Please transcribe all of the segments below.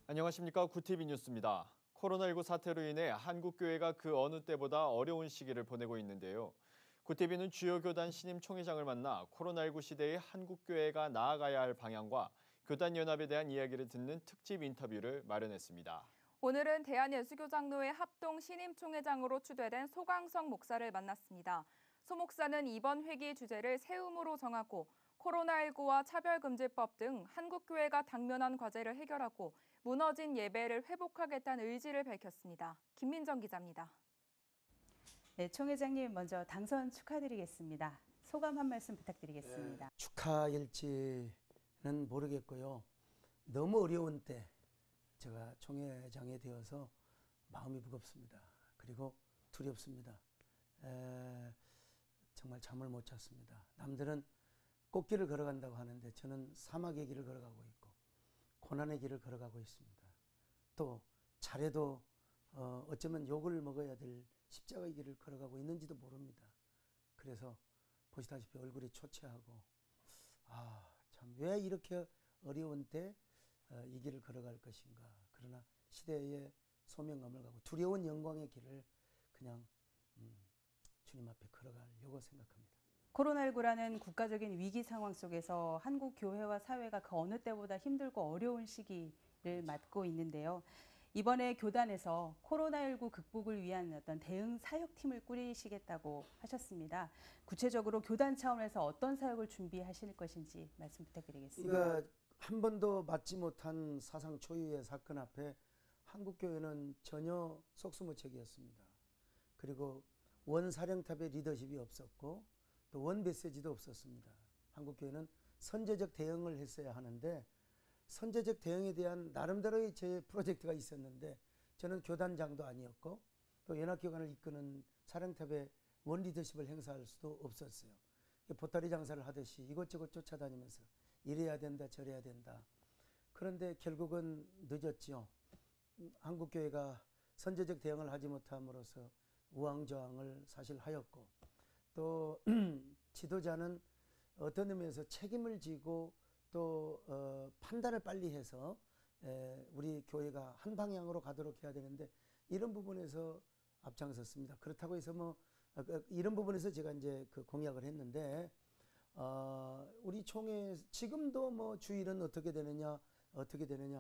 안녕하십니까. 구티비 뉴스입니다. 코로나19 사태로 인해 한국교회가 그 어느 때보다 어려운 시기를 보내고 있는데요. 구티비는 주요 교단 신임 총회장을 만나 코로나19 시대의 한국교회가 나아가야 할 방향과 교단연합에 대한 이야기를 듣는 특집 인터뷰를 마련했습니다. 오늘은 대한예수교장로회 합동 신임 총회장으로 추대된 소강성 목사를 만났습니다. 소 목사는 이번 회기 주제를 세움으로 정하고 코로나19와 차별금지법 등 한국교회가 당면한 과제를 해결하고 무너진 예배를 회복하겠다는 의지를 밝혔습니다. 김민정 기자입니다. 네, 총회장님 먼저 당선 축하드리겠습니다. 소감 한 말씀 부탁드리겠습니다. 네, 축하일지는 모르겠고요. 너무 어려운 때 제가 총회장이 되어서 마음이 무겁습니다. 그리고 두렵습니다. 정말 잠을 못 잤습니다. 남들은 꽃길을 걸어간다고 하는데 저는 사막의 길을 걸어가고 있고 고난의 길을 걸어가고 있습니다. 또 잘해도 어쩌면 욕을 먹어야 될 십자가의 길을 걸어가고 있는지도 모릅니다. 그래서 보시다시피 얼굴이 초췌하고 참 왜 이렇게 어려운 때 이 길을 걸어갈 것인가. 그러나 시대의 소명감을 가고 두려운 영광의 길을 그냥 주님 앞에 걸어가려고 생각합니다. 코로나19라는 국가적인 위기 상황 속에서 한국 교회와 사회가 그 어느 때보다 힘들고 어려운 시기를 맞고 있는데요. 이번에 교단에서 코로나19 극복을 위한 어떤 대응 사역팀을 꾸리시겠다고 하셨습니다. 구체적으로 교단 차원에서 어떤 사역을 준비하실 것인지 말씀 부탁드리겠습니다. 그러니까 한 번도 맞지 못한 사상 초유의 사건 앞에 한국교회는 전혀 속수무책이었습니다. 그리고 원사령탑의 리더십이 없었고 또 원메시지도 없었습니다. 한국교회는 선제적 대응을 했어야 하는데 선제적 대응에 대한 나름대로의 제 프로젝트가 있었는데 저는 교단장도 아니었고 또 연합기관을 이끄는 사령탑의 원리더십을 행사할 수도 없었어요. 보따리 장사를 하듯이 이것저것 쫓아다니면서 이래야 된다 저래야 된다. 그런데 결국은 늦었죠. 한국교회가 선제적 대응을 하지 못함으로써 우왕좌왕을 사실 하였고 또 지도자는 어떤 의미에서 책임을 지고 또 판단을 빨리 해서 우리 교회가 한 방향으로 가도록 해야 되는데 이런 부분에서 앞장섰습니다. 그렇다고 해서 뭐 이런 부분에서 제가 이제 그 공약을 했는데 우리 총회 지금도 뭐 주일은 어떻게 되느냐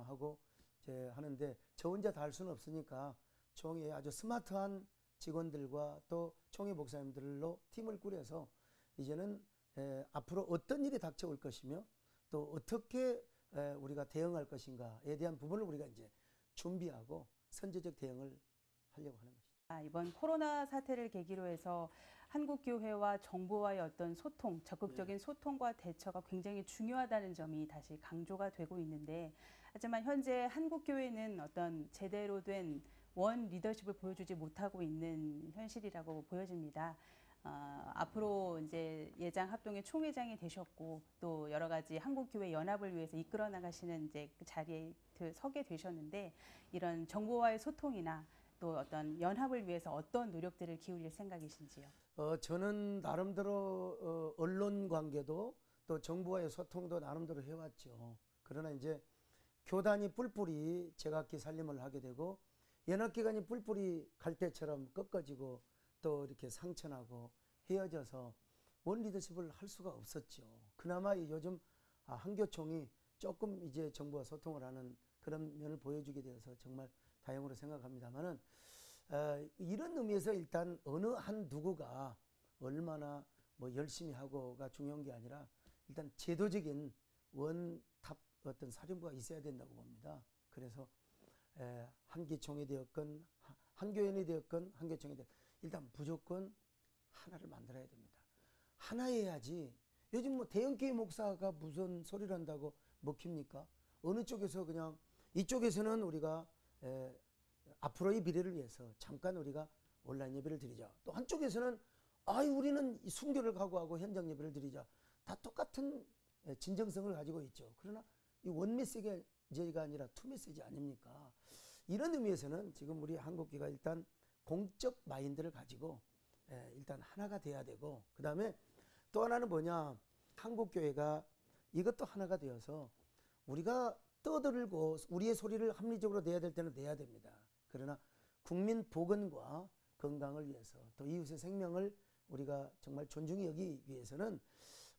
하고 이제 하는데 저 혼자 다 할 수는 없으니까 총회에 아주 스마트한 직원들과 또 총회 목사님들로 팀을 꾸려서 이제는 앞으로 어떤 일이 닥쳐올 것이며 또 어떻게 우리가 대응할 것인가에 대한 부분을 우리가 이제 준비하고 선제적 대응을 하려고 하는 것이죠. 이번 코로나 사태를 계기로 해서 한국교회와 정부와의 어떤 소통, 적극적인 소통과 대처가 굉장히 중요하다는 점이 다시 강조가 되고 있는데 하지만 현재 한국교회는 어떤 제대로 된 원 리더십을 보여주지 못하고 있는 현실이라고 보여집니다. 앞으로 이제 예장 합동의 총회장이 되셨고 또 여러 가지 한국교회 연합을 위해서 이끌어 나가시는 이제 그 자리에 서게 되셨는데 이런 정부와의 소통이나 또 어떤 연합을 위해서 어떤 노력들을 기울일 생각이신지요? 저는 나름대로 언론 관계도 또 정부와의 소통도 나름대로 해왔죠. 그러나 이제 교단이 뿔뿔이 제각기 살림을 하게 되고 연합기관이 뿔뿔이 갈대처럼 꺾어지고 또 이렇게 상처나고 헤어져서 원 리더십을 할 수가 없었죠. 그나마 요즘 한교총이 조금 이제 정부와 소통을 하는 그런 면을 보여주게 되어서 정말 다행으로 생각합니다만은 이런 의미에서 일단 어느 한 누구가 얼마나 뭐 열심히 하고가 중요한 게 아니라 일단 제도적인 원탑 어떤 사령부가 있어야 된다고 봅니다. 그래서 한기총이 되었건 한교연이 되었건 한교총이 되었건 일단 무조건 하나를 만들어야 됩니다. 하나여야지 요즘 뭐 대형교회 목사가 무슨 소리를 한다고 먹힙니까? 어느 쪽에서 그냥 이쪽에서는 우리가 앞으로의 미래를 위해서 잠깐 우리가 온라인 예배를 드리자. 또 한쪽에서는 우리는 순교를 각오하고 현장 예배를 드리자. 다 똑같은 진정성을 가지고 있죠. 그러나 이 원 메시지가 아니라 투 메시지 아닙니까? 이런 의미에서는 지금 우리 한국교회가 일단 공적 마인드를 가지고 일단 하나가 돼야 되고 그 다음에 또 하나는 뭐냐 한국교회가 이것도 하나가 되어서 우리가 떠들고 우리의 소리를 합리적으로 내야 될 때는 내야 됩니다. 그러나 국민 보건과 건강을 위해서 또 이웃의 생명을 우리가 정말 존중히 여기기 위해서는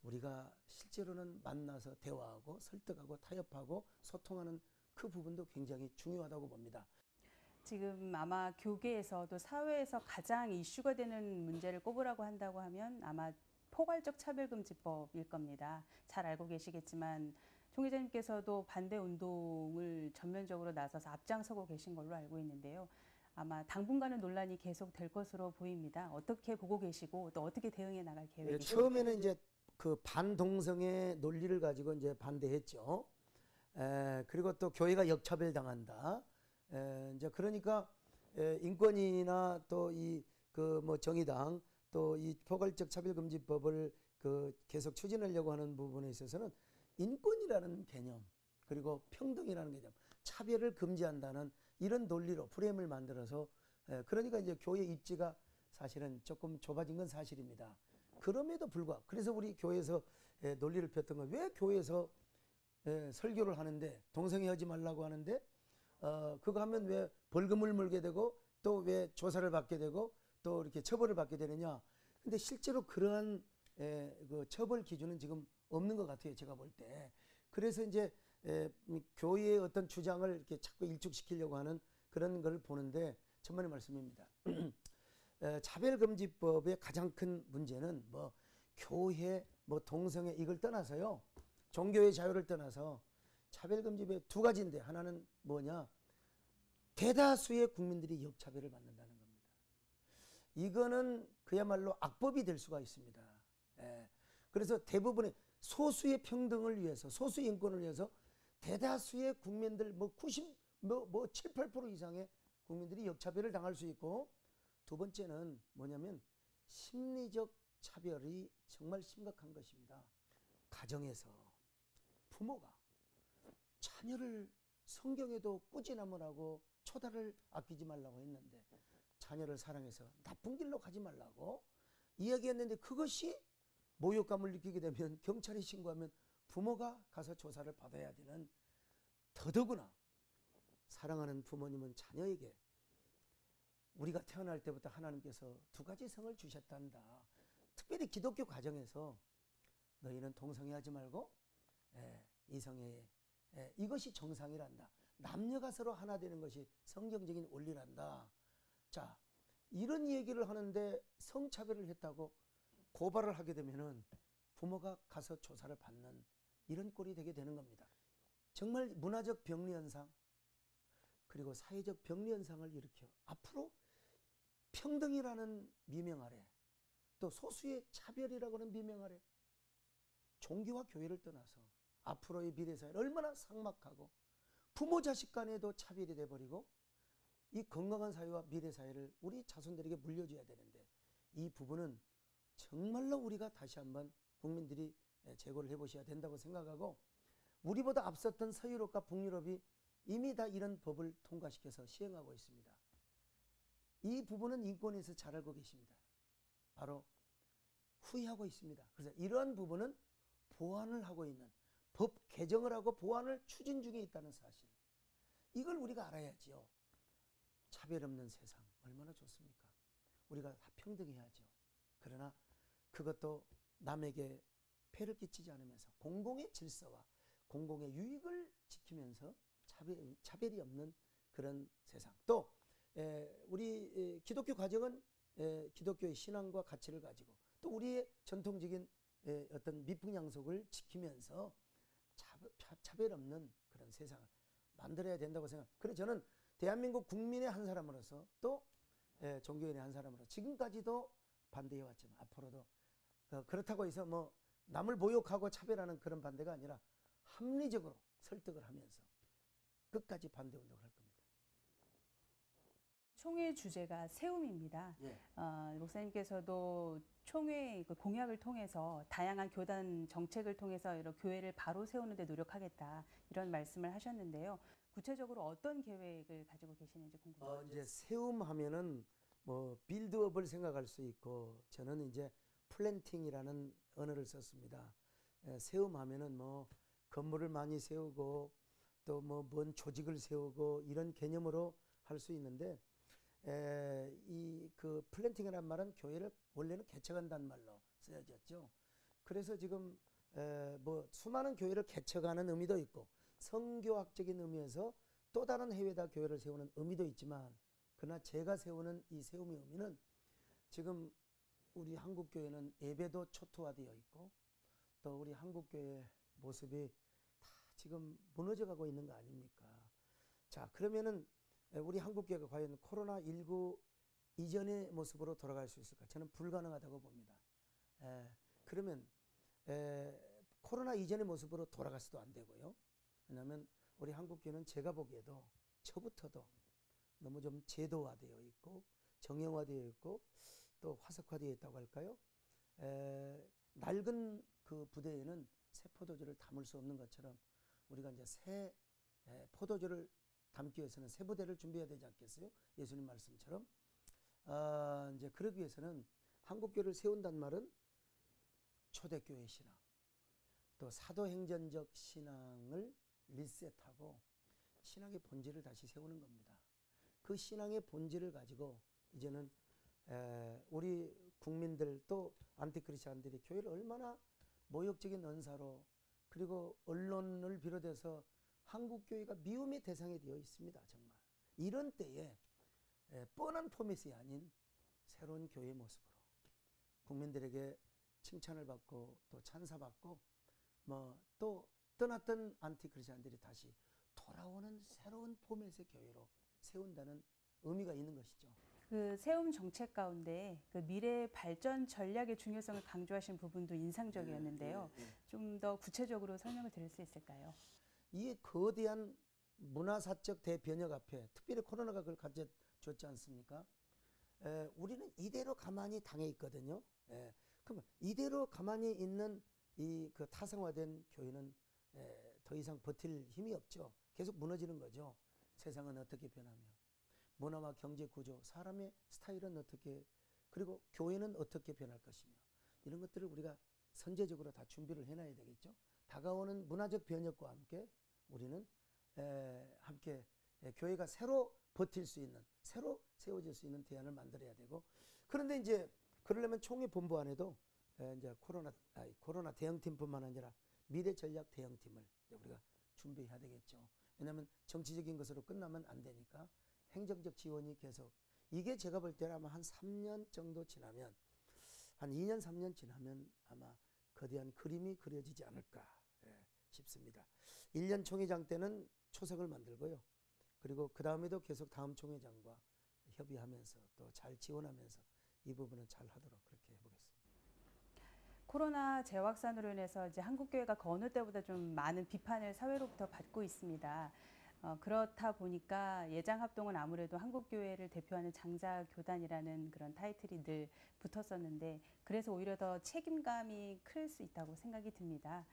우리가 실제로는 만나서 대화하고 설득하고 타협하고 소통하는 그 부분도 굉장히 중요하다고 봅니다. 지금 아마 교계에서 또 사회에서 가장 이슈가 되는 문제를 꼽으라고 한다고 하면 아마 포괄적 차별금지법일 겁니다. 잘 알고 계시겠지만 총 회장님께서도 반대 운동을 전면적으로 나서서 앞장서고 계신 걸로 알고 있는데요. 아마 당분간은 논란이 계속 될 것으로 보입니다. 어떻게 보고 계시고 또 어떻게 대응해 나갈 계획이신가요? 처음에는 이제 그 반동성의 논리를 가지고 이제 반대했죠. 그리고 또 교회가 역차별 당한다. 이제 그러니까 인권이나 또 이 그 뭐 정의당 또 이 포괄적 차별금지법을 그 계속 추진하려고 하는 부분에 있어서는 인권이라는 개념 그리고 평등이라는 개념, 차별을 금지한다는 이런 논리로 프레임을 만들어서 그러니까 이제 교회 입지가 사실은 조금 좁아진 건 사실입니다. 그럼에도 불구하고 그래서 우리 교회에서 논리를 폈던 건 왜 교회에서 설교를 하는데 동성애하지 말라고 하는데 그거 하면 왜 벌금을 물게 되고 또 왜 조사를 받게 되고 또 이렇게 처벌을 받게 되느냐. 근데 실제로 그러한 그 처벌 기준은 지금 없는 것 같아요. 제가 볼 때. 그래서 이제 교회의 어떤 주장을 이렇게 자꾸 일축시키려고 하는 그런 걸 보는데 천만의 말씀입니다. 차별금지법의 가장 큰 문제는 뭐 교회, 뭐 동성애 이걸 떠나서요. 종교의 자유를 떠나서 차별금지법의 두 가지인데 하나는 뭐냐. 대다수의 국민들이 역차별을 받는다는 겁니다. 이거는 그야말로 악법이 될 수가 있습니다. 그래서 대부분의 소수의 평등을 위해서 소수의 인권을 위해서 대다수의 국민들 뭐 7, 8% 이상의 국민들이 역차별을 당할 수 있고 두 번째는 뭐냐면 심리적 차별이 정말 심각한 것입니다. 가정에서 부모가 자녀를 성경에도 꾸지람을 하고 초다를 아끼지 말라고 했는데 자녀를 사랑해서 나쁜 길로 가지 말라고 이야기했는데 그것이 모욕감을 느끼게 되면 경찰에 신고하면 부모가 가서 조사를 받아야 되는 더더구나 사랑하는 부모님은 자녀에게 우리가 태어날 때부터 하나님께서 두 가지 성을 주셨단다. 특별히 기독교 가정에서 너희는 동성애하지 말고 이성애에 이것이 정상이란다. 남녀가 서로 하나 되는 것이 성경적인 원리란다. 자, 이런 얘기를 하는데 성차별을 했다고 고발을 하게 되면은 부모가 가서 조사를 받는 이런 꼴이 되게 되는 겁니다. 정말 문화적 병리 현상 그리고 사회적 병리 현상을 일으켜 앞으로 평등이라는 미명 아래 또 소수의 차별이라고 하는 미명 아래 종교와 교회를 떠나서 앞으로의 미래사회는 얼마나 삭막하고 부모 자식 간에도 차별이 돼버리고 이 건강한 사회와 미래사회를 우리 자손들에게 물려줘야 되는데 이 부분은 정말로 우리가 다시 한번 국민들이 재고를 해보셔야 된다고 생각하고 우리보다 앞섰던 서유럽과 북유럽이 이미 다 이런 법을 통과시켜서 시행하고 있습니다. 이 부분은 인권에서 잘 알고 계십니다. 바로 후회하고 있습니다. 그래서 이러한 부분은 보완을 하고 있는 법 개정을 하고 보완을 추진 중에 있다는 사실. 이걸 우리가 알아야지요. 차별 없는 세상 얼마나 좋습니까? 우리가 다 평등해야죠. 그러나 그것도 남에게 폐를 끼치지 않으면서 공공의 질서와 공공의 유익을 지키면서 차별이 없는 그런 세상. 또 우리 기독교 가정은 기독교의 신앙과 가치를 가지고 또 우리의 전통적인 어떤 미풍양속을 지키면서 차별 없는 그런 세상을 만들어야 된다고 생각합니다. 그래서 저는 대한민국 국민의 한 사람으로서 또 종교인의 한 사람으로 지금까지도 반대해왔지만 앞으로도 그렇다고 해서 뭐 남을 모욕하고 차별하는 그런 반대가 아니라 합리적으로 설득을 하면서 끝까지 반대운동을 할 겁니다. 총회 주제가 세움입니다. 목사님께서도 총회 공약을 통해서 다양한 교단 정책을 통해서 이런 교회를 바로 세우는 데 노력하겠다 이런 말씀을 하셨는데요. 구체적으로 어떤 계획을 가지고 계시는지 궁금합니다. 이제 세움하면은 뭐 빌드업을 생각할 수 있고 저는 이제 플랜팅이라는 언어를 썼습니다. 세움하면은 뭐 건물을 많이 세우고 또 뭐 뭔 조직을 세우고 이런 개념으로 할 수 있는데 이 그 플랜팅이라는 말은 교회를 원래는 개척한다는 말로 쓰여졌죠. 그래서 지금 뭐 수많은 교회를 개척하는 의미도 있고 성교학적인 의미에서 또 다른 해외다 교회를 세우는 의미도 있지만 그러나 제가 세우는 이 세움의 의미는 지금 우리 한국교회는 예배도 초토화되어 있고 또 우리 한국교회 모습이 다 지금 무너져 가고 있는 거 아닙니까? 자, 그러면은 우리 한국교회가 과연 코로나19 이전의 모습으로 돌아갈 수 있을까? 저는 불가능하다고 봅니다. 그러면 코로나 이전의 모습으로 돌아갈 수도 안 되고요. 왜냐하면 우리 한국교회는 제가 보기에도 처부터도 너무 좀 제도화되어 있고 정형화되어 있고 또 화석화되어 있다고 할까요? 낡은 그 부대에는 새 포도주를 담을 수 없는 것처럼 우리가 이제 새 포도주를 담기 위해서는 새 부대를 준비해야 되지 않겠어요? 예수님 말씀처럼. 이제 그러기 위해서는 한국교회를 세운다는 말은 초대교회 신앙, 또 사도행전적 신앙을 리셋하고 신앙의 본질을 다시 세우는 겁니다. 그 신앙의 본질을 가지고 이제는 우리 국민들 또 안티크리스찬들이 교회를 얼마나 모욕적인 언사로 그리고 언론을 비롯해서 한국교회가 미움의 대상이 되어 있습니다. 정말 이런 때에 뻔한 포맷이 아닌 새로운 교회의 모습으로 국민들에게 칭찬을 받고 또 찬사받고 뭐 또 떠났던 안티크리스찬들이 다시 돌아오는 새로운 포맷의 교회로 세운다는 의미가 있는 것이죠. 그 세움 정책 가운데 그 미래 발전 전략의 중요성을 강조하신 부분도 인상적이었는데요. 좀 더 구체적으로 설명을 드릴 수 있을까요? 이 거대한 문화사적 대변혁 앞에 특별히 코로나가 그걸 가져줬지 않습니까? 우리는 이대로 가만히 당해 있거든요. 그럼 이대로 가만히 있는 이 그 타성화된 교회는 더 이상 버틸 힘이 없죠. 계속 무너지는 거죠. 세상은 어떻게 변하며 문화와 경제 구조, 사람의 스타일은 어떻게 그리고 교회는 어떻게 변할 것이며 이런 것들을 우리가 선제적으로 다 준비를 해놔야 되겠죠. 다가오는 문화적 변혁과 함께 우리는 함께 교회가 새로 버틸 수 있는 새로 세워질 수 있는 대안을 만들어야 되고 그런데 이제 그러려면 총회 본부 안에도 이제 코로나 대응팀뿐만 아니라 미래 전략 대응팀을 우리가 준비해야 되겠죠. 왜냐하면 정치적인 것으로 끝나면 안 되니까 행정적 지원이 계속 이게 제가 볼 때는 아마 한 3년 정도 지나면 한 2년 3년 지나면 아마 거대한 그림이 그려지지 않을까 싶습니다. 1년 총회장 때는 초석을 만들고요. 그리고 그 다음에도 계속 다음 총회장과 협의하면서 또 잘 지원하면서 이 부분은 잘 하도록 그렇게 해보겠습니다. 코로나 재확산으로 인해서 이제 한국교회가 그 어느 때보다 좀 많은 비판을 사회로부터 받고 있습니다. 그렇다 보니까 예장합동은 아무래도 한국교회를 대표하는 장자교단이라는 그런 타이틀이 늘 붙었었는데 그래서 오히려 더 책임감이 클 수 있다고 생각이 듭니다.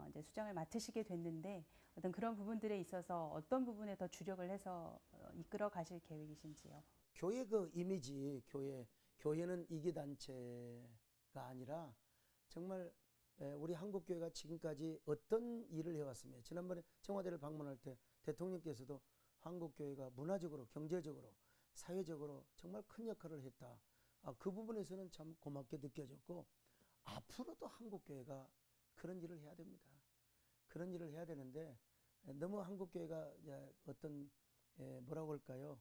이제 수장을 맡으시게 됐는데 어떤 그런 부분들에 있어서 어떤 부분에 더 주력을 해서 이끌어 가실 계획이신지요? 교회 그 이미지, 교회는 이기단체가 아니라 정말 우리 한국교회가 지금까지 어떤 일을 해왔으며 지난번에 청와대를 방문할 때 대통령께서도 한국교회가 문화적으로 경제적으로 사회적으로 정말 큰 역할을 했다. 그 부분에서는 참 고맙게 느껴졌고 앞으로도 한국교회가 그런 일을 해야 됩니다. 그런 일을 해야 되는데 너무 한국교회가 어떤 뭐라고 할까요?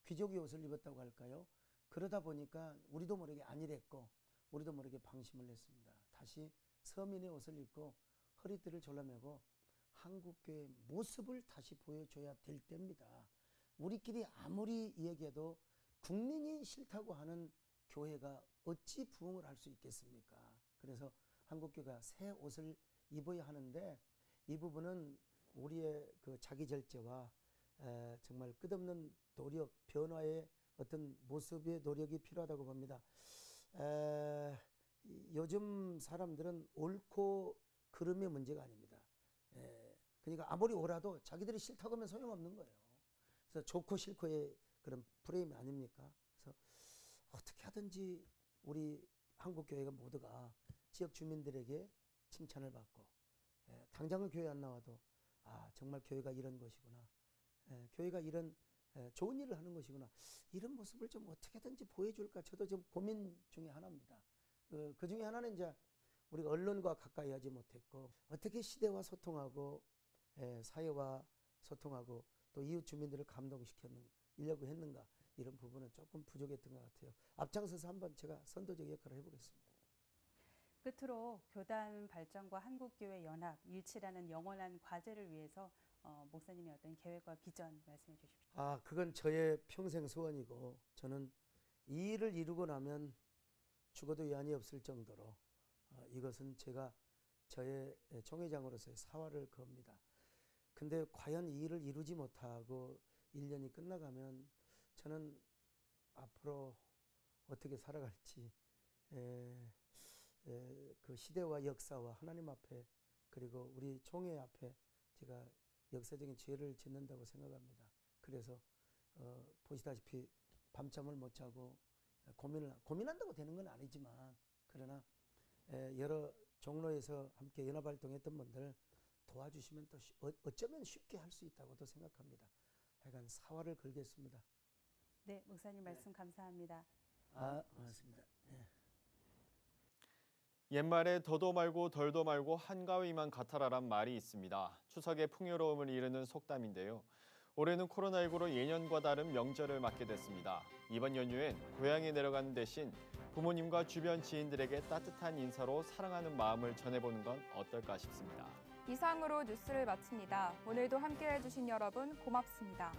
귀족의 옷을 입었다고 할까요? 그러다 보니까 우리도 모르게 안일했고 우리도 모르게 방심을 했습니다. 다시 서민의 옷을 입고 허리띠를 졸라매고 한국교회의 모습을 다시 보여줘야 될 때입니다. 우리끼리 아무리 얘기해도 국민이 싫다고 하는 교회가 어찌 부흥을 할 수 있겠습니까? 그래서 한국교회가 새 옷을 입어야 하는데 이 부분은 우리의 그 자기 절제와 정말 끝없는 노력, 변화의 어떤 모습의 노력이 필요하다고 봅니다. 요즘 사람들은 옳고 그름의 문제가 아닙니다. 그러니까 아무리 옳아도 자기들이 싫다고 하면 소용없는 거예요. 그래서 좋고 싫고의 그런 프레임이 아닙니까? 그래서 어떻게 하든지 우리 한국교회가 모두가 지역 주민들에게 칭찬을 받고 당장은 교회 안 나와도 아, 정말 교회가 이런 것이구나. 교회가 이런 좋은 일을 하는 것이구나. 이런 모습을 좀 어떻게든지 보여줄까 저도 좀 고민 중에 하나입니다. 그 중에 하나는 이제 우리가 언론과 가까이 하지 못했고 어떻게 시대와 소통하고 사회와 소통하고 또 이웃 주민들을 감동시키려고 했는가 이런 부분은 조금 부족했던 것 같아요. 앞장서서 한번 제가 선도적 역할을 해보겠습니다. 끝으로 교단 발전과 한국교회 연합, 일치라는 영원한 과제를 위해서 목사님의 어떤 계획과 비전 말씀해 주십시오. 아, 그건 저의 평생 소원이고 저는 이 일을 이루고 나면 죽어도 여한이 없을 정도로 이것은 제가 저의 총회장으로서의 사활을 겁니다. 근데 과연 이 일을 이루지 못하고 1년이 끝나가면 저는 앞으로 어떻게 살아갈지 그 시대와 역사와 하나님 앞에 그리고 우리 총회 앞에 제가 역사적인 죄를 짓는다고 생각합니다. 그래서 보시다시피 밤잠을 못 자고 고민한다고 되는 건 아니지만 그러나 여러 종로에서 함께 연합활동했던 분들 도와주시면 또 어쩌면 쉽게 할 수 있다고도 생각합니다. 하여간 사활을 걸겠습니다. 네, 목사님 말씀 감사합니다. 고맙습니다. 옛말에 더도 말고 덜도 말고 한가위만 같아라란 말이 있습니다. 추석의 풍요로움을 이루는 속담인데요. 올해는 코로나19로 예년과 다른 명절을 맞게 됐습니다. 이번 연휴엔 고향에 내려가는 대신 부모님과 주변 지인들에게 따뜻한 인사로 사랑하는 마음을 전해보는 건 어떨까 싶습니다. 이상으로 뉴스를 마칩니다. 오늘도 함께해 주신 여러분 고맙습니다.